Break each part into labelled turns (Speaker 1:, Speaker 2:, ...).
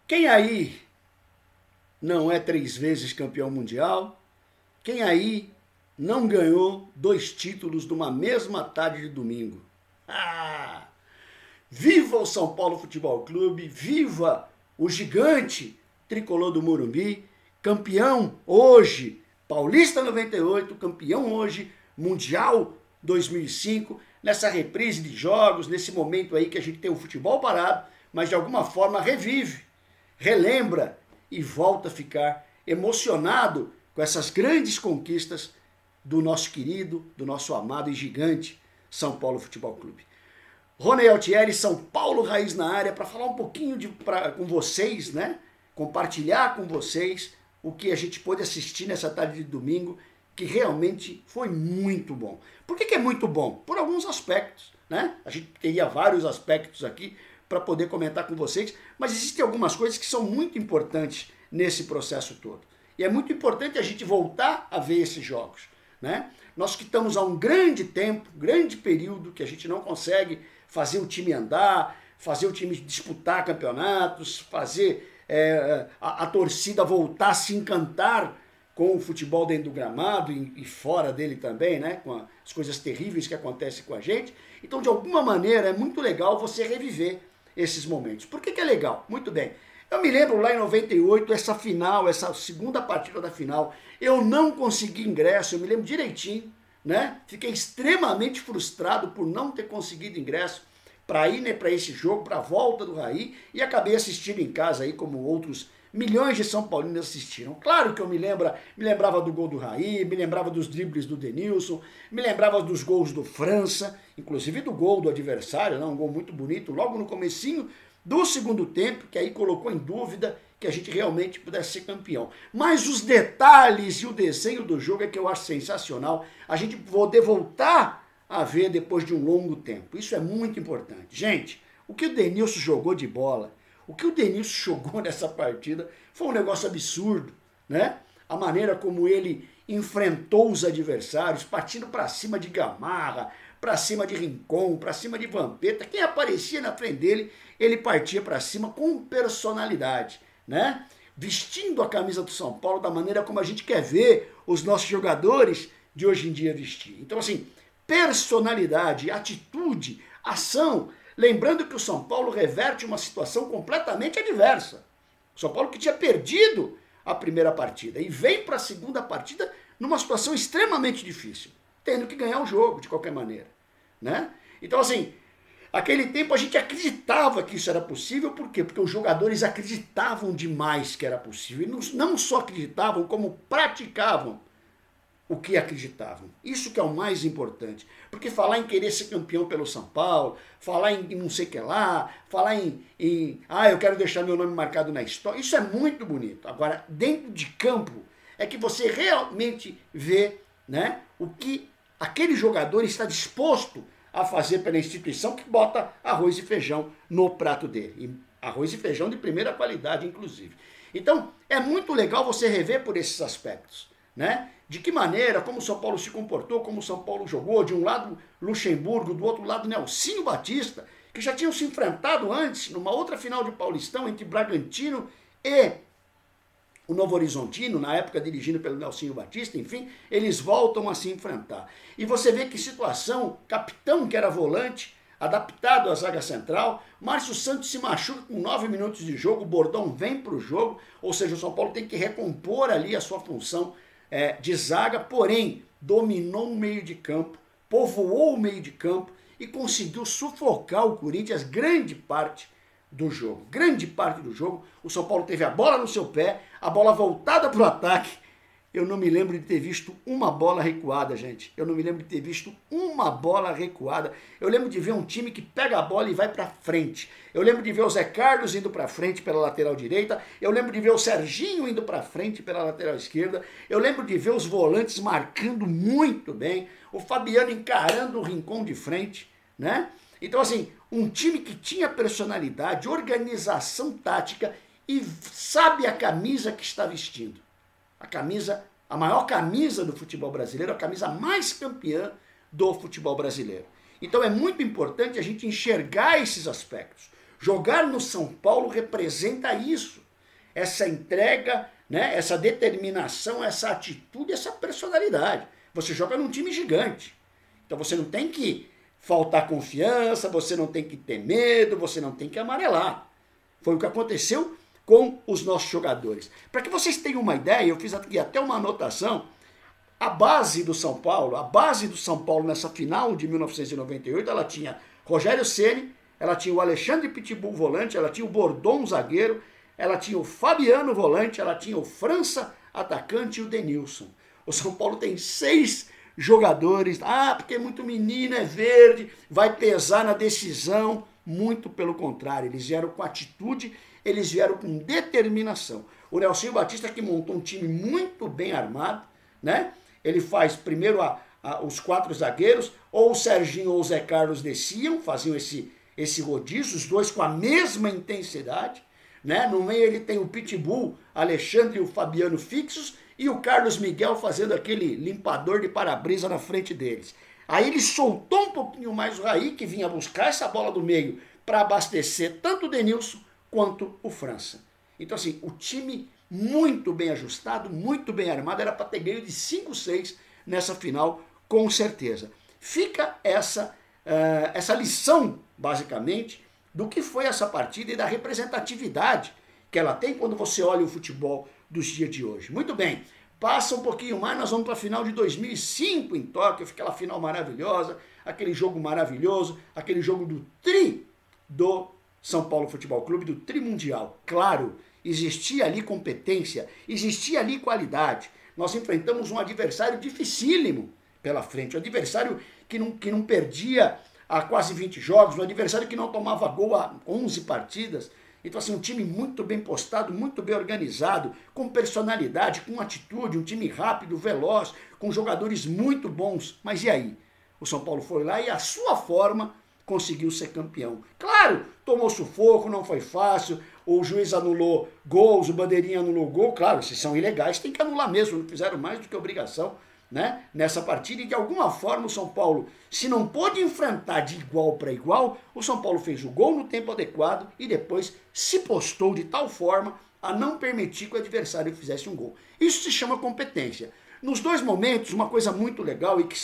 Speaker 1: Quem aí não é 3 vezes campeão mundial? Quem aí não ganhou 2 títulos numa mesma tarde de domingo? Ah! Viva o São Paulo Futebol Clube, viva o gigante tricolor do Morumbi, campeão hoje, Paulista 98, campeão hoje, Mundial 2005, nessa reprise de jogos, nesse momento aí que a gente tem o futebol parado, mas de alguma forma revive, relembra e volta a ficar emocionado com essas grandes conquistas do nosso querido, do nosso amado e gigante São Paulo Futebol Clube. Rony Altieri, São Paulo Raiz na área, para falar um pouquinho com vocês, né? Compartilhar com vocês o que a gente pôde assistir nessa tarde de domingo, que realmente foi muito bom. Por que é muito bom? Por alguns aspectos, né? A gente teria vários aspectos aqui para poder comentar com vocês, mas existem algumas coisas que são muito importantes nesse processo todo. E é muito importante a gente voltar a ver esses jogos, né? Nós que estamos há um grande tempo, grande período, que a gente não consegue fazer o time andar, fazer o time disputar campeonatos, fazer a torcida voltar a se encantar com o futebol dentro do gramado e fora dele também, né? Com as coisas terríveis que acontecem com a gente. Então, de alguma maneira, é muito legal você reviver esses momentos. Por que é legal? Muito bem. Eu me lembro lá em 98, essa final, essa segunda partida da final, eu não consegui ingresso, eu me lembro direitinho, né? Fiquei extremamente frustrado por não ter conseguido ingresso para ir, né, para esse jogo, para a volta do Raí, e acabei assistindo em casa aí, como outros milhões de São Paulinos assistiram. Claro que eu me lembrava do gol do Raí, me lembrava dos dribles do Denilson, me lembrava dos gols do França, inclusive do gol do adversário, né, um gol muito bonito, logo no comecinho do segundo tempo, que aí colocou em dúvida que a gente realmente pudesse ser campeão. Mas os detalhes e o desenho do jogo é que eu acho sensacional. A gente poder voltar a ver depois de um longo tempo. Isso é muito importante. Gente, o que o Denilson jogou de bola, o que o Denilson jogou nessa partida foi um negócio absurdo, né? A maneira como ele enfrentou os adversários, partindo para cima de Gamarra, para cima de Rincon, para cima de Vampeta. Quem aparecia na frente dele, ele partia para cima com personalidade, né? Vestindo a camisa do São Paulo da maneira como a gente quer ver os nossos jogadores de hoje em dia vestir. Então, assim, personalidade, atitude, ação. Lembrando que o São Paulo reverte uma situação completamente adversa. O São Paulo que tinha perdido a primeira partida e vem para a segunda partida numa situação extremamente difícil, tendo que ganhar o jogo de qualquer maneira, né? Então, assim, aquele tempo a gente acreditava que isso era possível, por quê? Porque os jogadores acreditavam demais que era possível, e não só acreditavam, como praticavam o que acreditavam. Isso que é o mais importante. Porque falar em querer ser campeão pelo São Paulo, falar em não sei o que lá, falar em eu quero deixar meu nome marcado na história, isso é muito bonito. Agora, dentro de campo, é que você realmente vê, né, o que aquele jogador está disposto a fazer pela instituição que bota arroz e feijão no prato dele. E arroz e feijão de primeira qualidade, inclusive. Então, é muito legal você rever por esses aspectos, né? De que maneira, como o São Paulo se comportou, como o São Paulo jogou, de um lado Luxemburgo, do outro lado Nelsinho Batista, que já tinham se enfrentado antes, numa outra final de Paulistão, entre Bragantino e o Novo Horizontino, na época dirigido pelo Nelsinho Batista, enfim, eles voltam a se enfrentar. E você vê que situação, capitão que era volante, adaptado à zaga central, Márcio Santos se machuca com 9 minutos de jogo, o Bordão vem para o jogo, ou seja, o São Paulo tem que recompor ali a sua função de zaga, porém, dominou o meio de campo, povoou o meio de campo e conseguiu sufocar o Corinthians grande parte do jogo. Grande parte do jogo, o São Paulo teve a bola no seu pé, a bola voltada para o ataque. Eu não me lembro de ter visto uma bola recuada, gente. Eu não me lembro de ter visto uma bola recuada. Eu lembro de ver um time que pega a bola e vai para frente. Eu lembro de ver o Zé Carlos indo para frente pela lateral direita. Eu lembro de ver o Serginho indo para frente pela lateral esquerda. Eu lembro de ver os volantes marcando muito bem. O Fabiano encarando o Rincon de frente, né? Então, assim, um time que tinha personalidade, organização tática e sabe a camisa que está vestindo. A maior camisa do futebol brasileiro, a camisa mais campeã do futebol brasileiro. Então é muito importante a gente enxergar esses aspectos. Jogar no São Paulo representa isso, essa entrega, né? Essa determinação, essa atitude, essa personalidade. Você joga num time gigante, então você não tem que faltar confiança, você não tem que ter medo, você não tem que amarelar. Foi o que aconteceu com os nossos jogadores. Para que vocês tenham uma ideia, eu fiz aqui até uma anotação. A base do São Paulo nessa final de 1998, ela tinha Rogério Ceni, ela tinha o Alexandre Pitbull volante, ela tinha o Bordon zagueiro, ela tinha o Fabiano volante, ela tinha o França atacante e o Denilson. O São Paulo tem 6 jogadores, porque é muito menino, é verde, vai pesar na decisão. Muito pelo contrário, eles vieram com atitude, eles vieram com determinação. O Nelsinho Batista que montou um time muito bem armado, né? Ele faz primeiro os 4 zagueiros, ou o Serginho ou o Zé Carlos desciam, faziam esse rodízio, os dois com a mesma intensidade, né? No meio ele tem o Pitbull, Alexandre e o Fabiano fixos, e o Carlos Miguel fazendo aquele limpador de para-brisa na frente deles. Aí ele soltou um pouquinho mais o Raí, que vinha buscar essa bola do meio para abastecer tanto o Denilson quanto o França. Então assim, o time muito bem ajustado, muito bem armado, era para ter ganho de 5-6 nessa final, com certeza. Fica essa lição, basicamente, do que foi essa partida e da representatividade que ela tem quando você olha o futebol dos dias de hoje. Muito bem, passa um pouquinho mais, nós vamos para a final de 2005 em Tóquio, aquela final maravilhosa, aquele jogo maravilhoso, aquele jogo do tri do São Paulo Futebol Clube, do tri mundial. Claro, existia ali competência, existia ali qualidade. Nós enfrentamos um adversário dificílimo pela frente, um adversário que não perdia há quase 20 jogos, um adversário que não tomava gol há 11 partidas. Então assim, um time muito bem postado, muito bem organizado, com personalidade, com atitude, um time rápido, veloz, com jogadores muito bons. Mas e aí? O São Paulo foi lá e a sua forma conseguiu ser campeão. Claro, tomou sufoco, não foi fácil, o juiz anulou gols, o bandeirinha anulou gol, claro, se são ilegais, tem que anular mesmo, não fizeram mais do que obrigação, né, nessa partida, e de alguma forma o São Paulo, se não pôde enfrentar de igual para igual, o São Paulo fez o gol no tempo adequado e depois se postou de tal forma a não permitir que o adversário fizesse um gol. Isso se chama competência. Nos dois momentos, uma coisa muito legal e que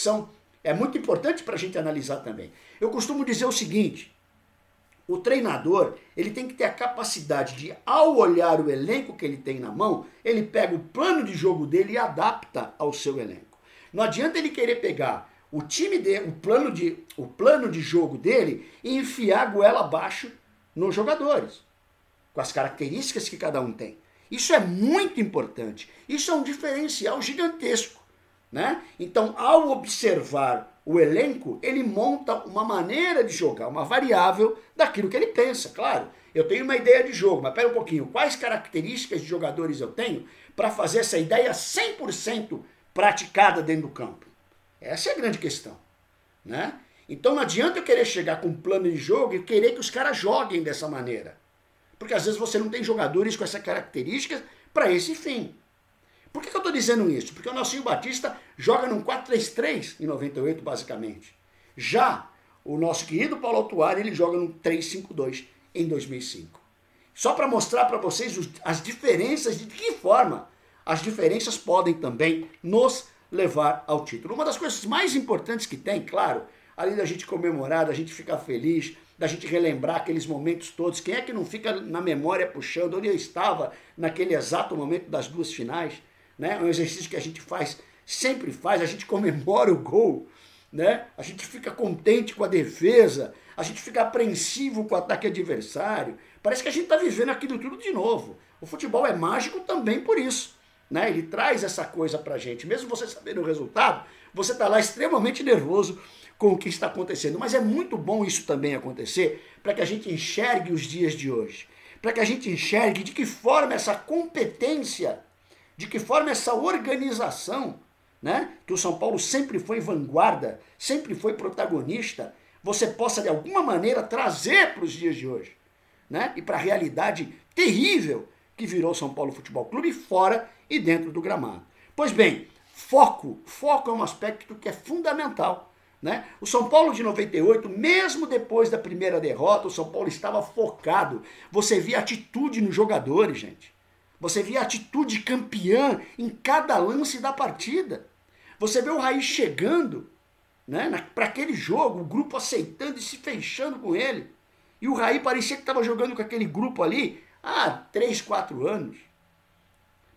Speaker 1: é muito importante para a gente analisar também. Eu costumo dizer o seguinte: o treinador, ele tem que ter a capacidade de, ao olhar o elenco que ele tem na mão, ele pega o plano de jogo dele e adapta ao seu elenco. Não adianta ele querer pegar o time dele, o plano de jogo dele e enfiar a goela abaixo nos jogadores, com as características que cada um tem. Isso é muito importante. Isso é um diferencial gigantesco, né? Então, ao observar o elenco, ele monta uma maneira de jogar, uma variável daquilo que ele pensa. Claro, eu tenho uma ideia de jogo, mas pera um pouquinho, quais características de jogadores eu tenho para fazer essa ideia 100% praticada dentro do campo? Essa é a grande questão, né? Então não adianta eu querer chegar com um plano de jogo e querer que os caras joguem dessa maneira. Porque às vezes você não tem jogadores com essa característica para esse fim. Por que eu estou dizendo isso? Porque o Nelsinho Batista joga num 4-3-3 em 98, basicamente. Já o nosso querido Paulo Autuari, ele joga num 3-5-2 em 2005. Só para mostrar para vocês as diferenças, de que forma as diferenças podem também nos levar ao título. Uma das coisas mais importantes que tem, claro, além da gente comemorar, da gente ficar feliz, da gente relembrar aqueles momentos todos, quem é que não fica na memória puxando onde eu estava naquele exato momento das duas finais? Né? É um exercício que a gente faz, sempre faz, a gente comemora o gol, né? A gente fica contente com a defesa, a gente fica apreensivo com o ataque adversário, parece que a gente está vivendo aquilo tudo de novo. O futebol é mágico também por isso, né? Ele traz essa coisa pra gente, mesmo você sabendo o resultado, você está lá extremamente nervoso com o que está acontecendo, mas é muito bom isso também acontecer para que a gente enxergue os dias de hoje, para que a gente enxergue de que forma essa competência, de que forma essa organização, né, que o São Paulo sempre foi vanguarda, sempre foi protagonista, você possa de alguma maneira trazer para os dias de hoje, né, e para a realidade terrível que virou o São Paulo Futebol Clube fora e dentro do gramado. Pois bem, foco é um aspecto que é fundamental Né? O São Paulo de 98, mesmo depois da primeira derrota, o São Paulo estava focado. Você via atitude nos jogadores, gente. Você via atitude campeã em cada lance da partida. Você vê o Raí chegando, né, para aquele jogo, o grupo aceitando e se fechando com ele. E o Raí parecia que estava jogando com aquele grupo ali há 3, 4 anos.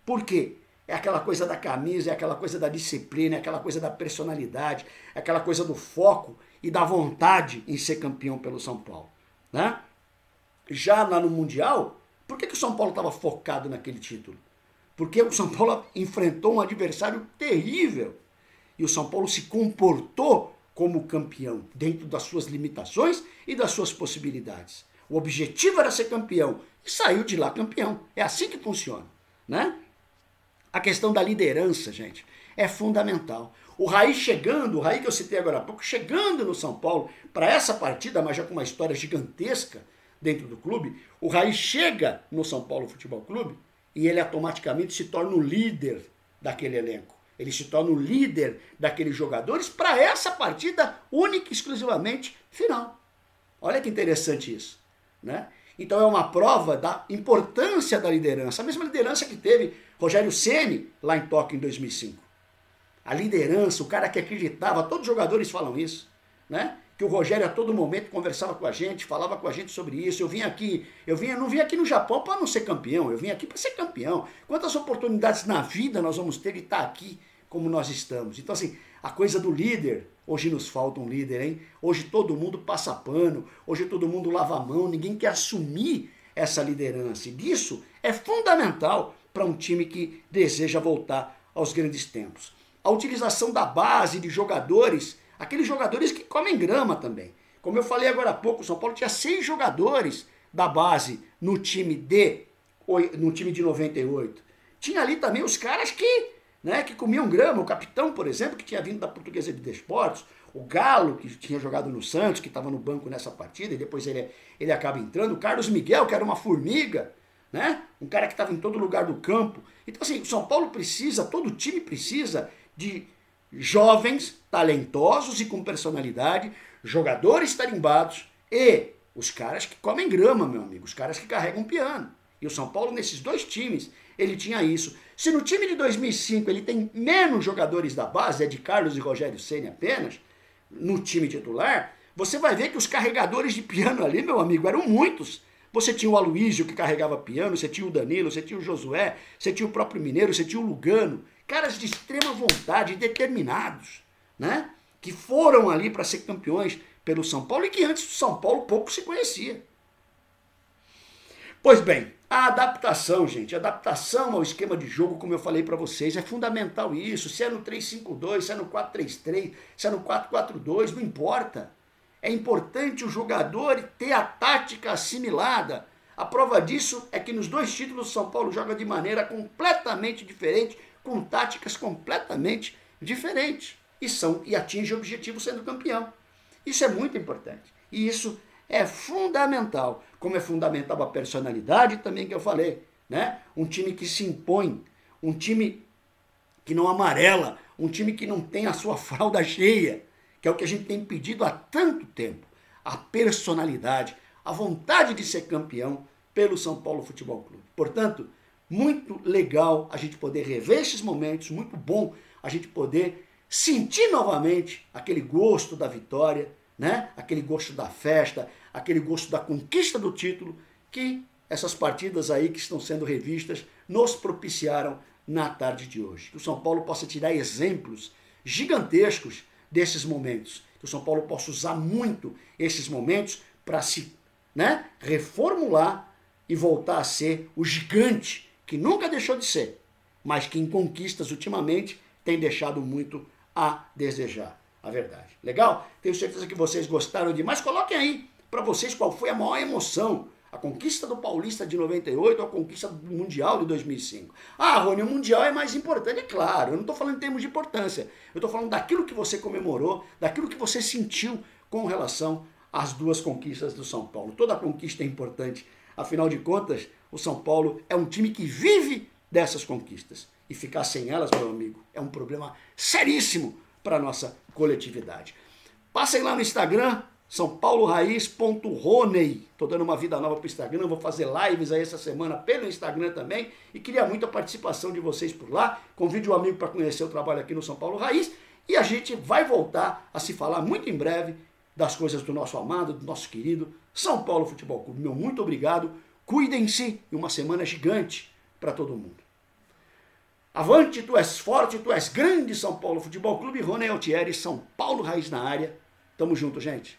Speaker 1: Por quê? É aquela coisa da camisa, é aquela coisa da disciplina, é aquela coisa da personalidade, é aquela coisa do foco e da vontade em ser campeão pelo São Paulo. Né? Já lá no Mundial, por que o São Paulo estava focado naquele título? Porque o São Paulo enfrentou um adversário terrível. E o São Paulo se comportou como campeão, dentro das suas limitações e das suas possibilidades. O objetivo era ser campeão e saiu de lá campeão. É assim que funciona, né? A questão da liderança, gente, é fundamental. O Raí chegando, o Raí que eu citei agora há pouco, chegando no São Paulo para essa partida, mas já com uma história gigantesca dentro do clube, o Raí chega no São Paulo Futebol Clube e ele automaticamente se torna o líder daquele elenco. Ele se torna o líder daqueles jogadores para essa partida única e exclusivamente final. Olha que interessante isso, né? Então é uma prova da importância da liderança, a mesma liderança que teve Rogério Ceni lá em Tóquio em 2005. A liderança, o cara que acreditava, todos os jogadores falam isso, né? Que o Rogério a todo momento conversava com a gente, falava com a gente sobre isso. Eu não vim aqui no Japão para não ser campeão, eu vim aqui para ser campeão. Quantas oportunidades na vida nós vamos ter de estar aqui como nós estamos? Então assim, a coisa do líder, hoje nos falta um líder, hein? Hoje todo mundo passa pano, hoje todo mundo lava a mão, ninguém quer assumir essa liderança. E isso é fundamental para um time que deseja voltar aos grandes tempos. A utilização da base de jogadores, aqueles jogadores que comem grama também. Como eu falei agora há pouco, o São Paulo tinha 6 jogadores da base no time de 98. Tinha ali também os caras que comiam grama. O capitão, por exemplo, que tinha vindo da Portuguesa de Desportos. O Galo, que tinha jogado no Santos, que estava no banco nessa partida, e depois ele acaba entrando. O Carlos Miguel, que era uma formiga, né? Um cara que estava em todo lugar do campo. Então, assim, o São Paulo precisa, todo time precisa de jovens, talentosos e com personalidade, jogadores tarimbados e os caras que comem grama, meu amigo, os caras que carregam piano. E o São Paulo, nesses 2 times, ele tinha isso. Se no time de 2005 ele tem menos jogadores da base, é de Carlos e Rogério Ceni apenas, no time titular, você vai ver que os carregadores de piano ali, meu amigo, eram muitos. Você tinha o Aloísio que carregava piano, você tinha o Danilo, você tinha o Josué, você tinha o próprio Mineiro, você tinha o Lugano. Caras de extrema vontade, determinados, né? Que foram ali para ser campeões pelo São Paulo e que antes do São Paulo pouco se conhecia. Pois bem, a adaptação, gente, a adaptação ao esquema de jogo, como eu falei para vocês, é fundamental isso. Se é no 3-5-2, se é no 4-3-3, se é no 4-4-2, não importa. É importante o jogador ter a tática assimilada. A prova disso é que nos 2 títulos o São Paulo joga de maneira completamente diferente, com táticas completamente diferentes. E atinge o objetivo sendo campeão. Isso é muito importante. E isso é fundamental. Como é fundamental a personalidade também que eu falei, né? Um time que se impõe, um time que não amarela, um time que não tem a sua fralda cheia, que é o que a gente tem pedido há tanto tempo. A personalidade, a vontade de ser campeão pelo São Paulo Futebol Clube. Portanto, muito legal a gente poder rever esses momentos, muito bom a gente poder sentir novamente aquele gosto da vitória, né? Aquele gosto da festa, aquele gosto da conquista do título que essas partidas aí que estão sendo revistas nos propiciaram na tarde de hoje. Que o São Paulo possa tirar exemplos gigantescos desses momentos. Que o São Paulo possa usar muito esses momentos para se, reformular e voltar a ser o gigante que nunca deixou de ser, mas que em conquistas ultimamente tem deixado muito a desejar. A verdade. Legal? Tenho certeza que vocês gostaram demais. Coloquem aí para vocês qual foi a maior emoção. A conquista do Paulista de 98 ou a conquista do Mundial de 2005. Ah, Rony, o Mundial é mais importante. É claro, eu não estou falando em termos de importância. Eu estou falando daquilo que você comemorou, daquilo que você sentiu com relação às 2 conquistas do São Paulo. Toda conquista é importante. Afinal de contas, o São Paulo é um time que vive dessas conquistas. E ficar sem elas, meu amigo, é um problema seríssimo para a nossa coletividade. Passem lá no Instagram, sãopauloraiz.roney. Estou dando uma vida nova para o Instagram, vou fazer lives aí essa semana pelo Instagram também e queria muito a participação de vocês por lá. Convide um amigo para conhecer o trabalho aqui no São Paulo Raiz e a gente vai voltar a se falar muito em breve das coisas do nosso amado, do nosso querido São Paulo Futebol Clube. Meu muito obrigado, cuidem-se e uma semana gigante para todo mundo. Avante, tu és forte, tu és grande, São Paulo Futebol Clube. Roney Altieri, São Paulo Raiz na área. Tamo junto, gente.